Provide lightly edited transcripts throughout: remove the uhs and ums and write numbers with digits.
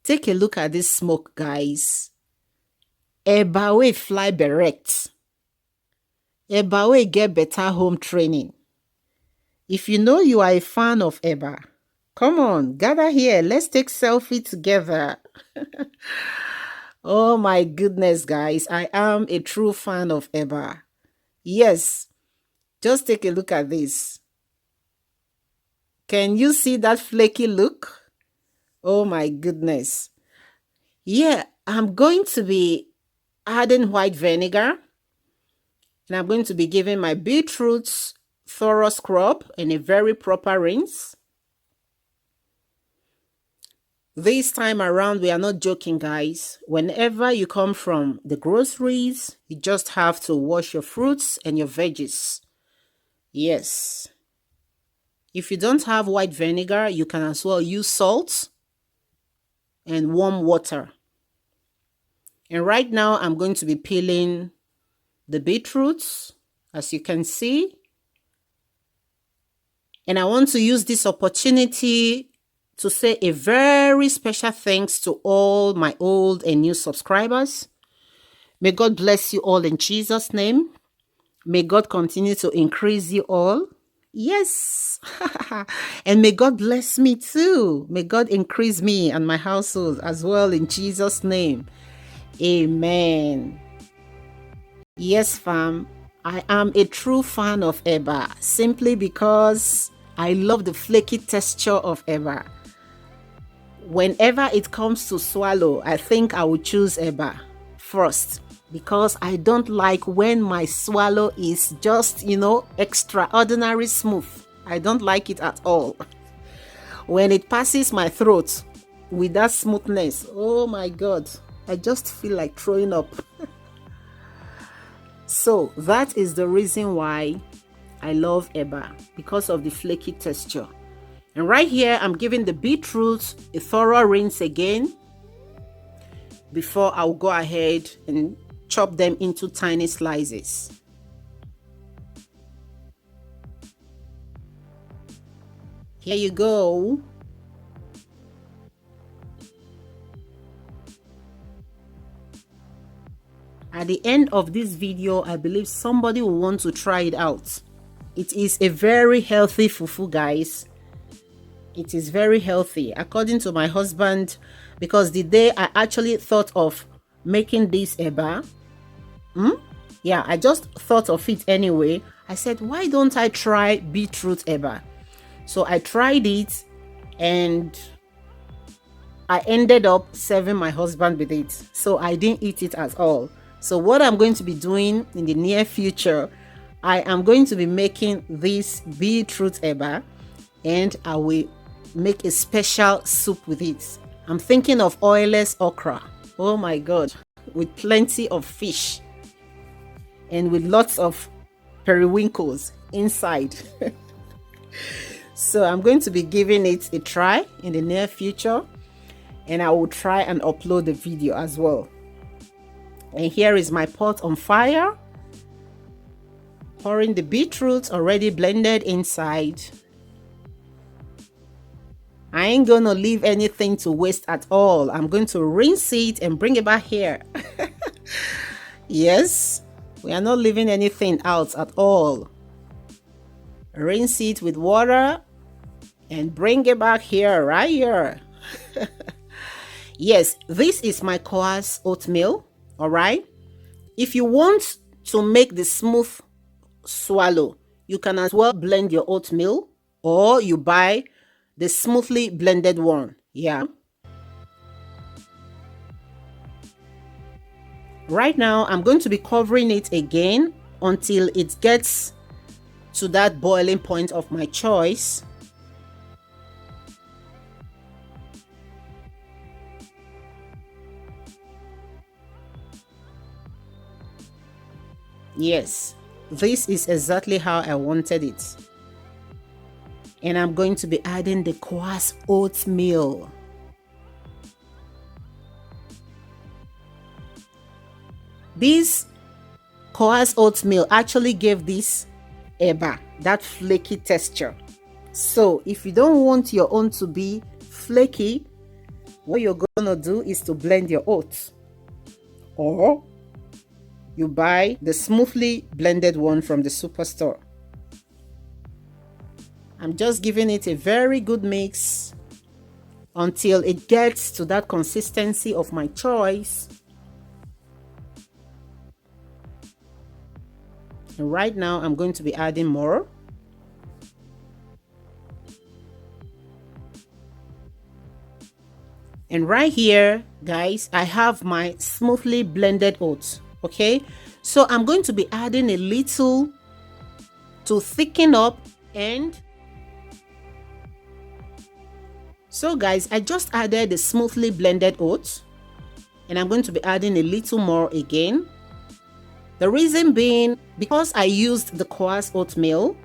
Take a look at this smoke, guys. Eba wey fly berect. Eba wey get better home training. If you know you are a fan of Eba, come on, gather here. Let's take selfie together. Oh my goodness, guys. I am a true fan of Eba. Yes, just take a look at this. Can you see that flaky look? Oh my goodness. Yeah, I'm going to be adding white vinegar. And I'm going to be giving my beetroots thorough scrub and a very proper rinse. This time around, we are not joking, guys. Whenever you come from the groceries, you just have to wash your fruits and your veggies. Yes. If you don't have white vinegar, you can as well use salt and warm water. And right now, I'm going to be peeling the beetroots, as you can see. And I want to use this opportunity to say a very special thanks to all my old and new subscribers. May God bless you all in Jesus' name. May God continue to increase you all. Yes. And may God bless me too. May God increase me and my household as well in Jesus' name. Amen. Yes, fam. I am a true fan of Eba simply because I love the flaky texture of Eba. Whenever it comes to swallow, I think I would choose Eba first because I don't like when my swallow is just, extraordinary smooth. I don't like it at all. When it passes my throat with that smoothness, oh my God, I just feel like throwing up. So that is the reason why I love Eba, because of the flaky texture. And right here, I'm giving the beetroot a thorough rinse again before I'll go ahead and chop them into tiny slices. Here you go. At the end of this video, I believe somebody will want to try it out. It is a very healthy fufu, guys. It is very healthy, according to my husband, because the day I actually thought of making this Eba, yeah, I just thought of it anyway. I said, why don't I try beetroot Eba? So I tried it and I ended up serving my husband with it. So I didn't eat it at all. So what I'm going to be doing in the near future, I am going to be making this beetroot Eba and I will make a special soup with it. I'm thinking of oilless okra. Oh my God, with plenty of fish and with lots of periwinkles inside. So I'm going to be giving it a try in the near future and I will try and upload the video as well. And here is my pot on fire, pouring the beetroot already blended inside. I ain't gonna leave anything to waste at all. I'm going to rinse it and bring it back here. Yes, we are not leaving anything out at all. Rinse it with water and bring it back here, right here. Yes, this is my coarse oatmeal. All right. If you want to make the smooth swallow, you can as well blend your oatmeal or you buy the smoothly blended one. Yeah. Right now, I'm going to be covering it again until it gets to that boiling point of my choice. Yes, this is exactly how I wanted it. And I'm going to be adding the coarse oatmeal. This coarse oatmeal actually gave this Eba that flaky texture. So if you don't want your own to be flaky, what you're gonna do is to blend your oats, or you buy the smoothly blended one from the superstore. I'm just giving it a very good mix until it gets to that consistency of my choice. And right now I'm going to be adding more. And right here, guys, I have my smoothly blended oats. Okay, so I'm going to be adding a little to thicken up. And so guys, I just added the smoothly blended oats, and I'm going to be adding a little more again. The reason being, because I used the coarse oatmeal,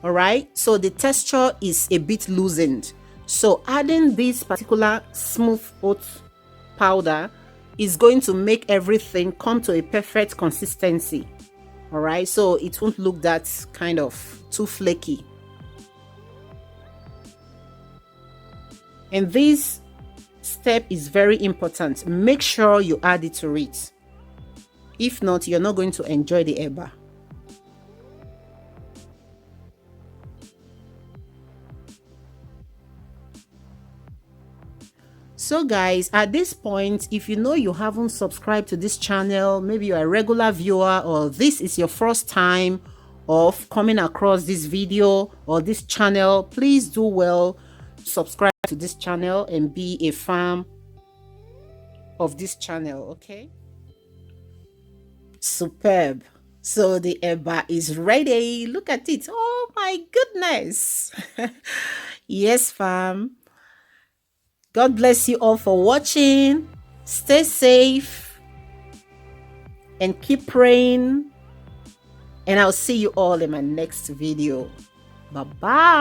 all right, so the texture is a bit loosened. So adding this particular smooth oat powder is going to make everything come to a perfect consistency. All right, so it won't look that kind of too flaky. And this step is very important. Make sure you add it to it. If not, you're not going to enjoy the eba. So guys, at this point, if you know you haven't subscribed to this channel, maybe you're a regular viewer, or this is your first time of coming across this video or this channel, please do well subscribe to this channel and be a fan of this channel. Okay, superb. So the eba is ready. Look at it. Oh my goodness. Yes, fam. God bless you all for watching. Stay safe and keep praying. And I'll see you all in my next video. Bye-bye.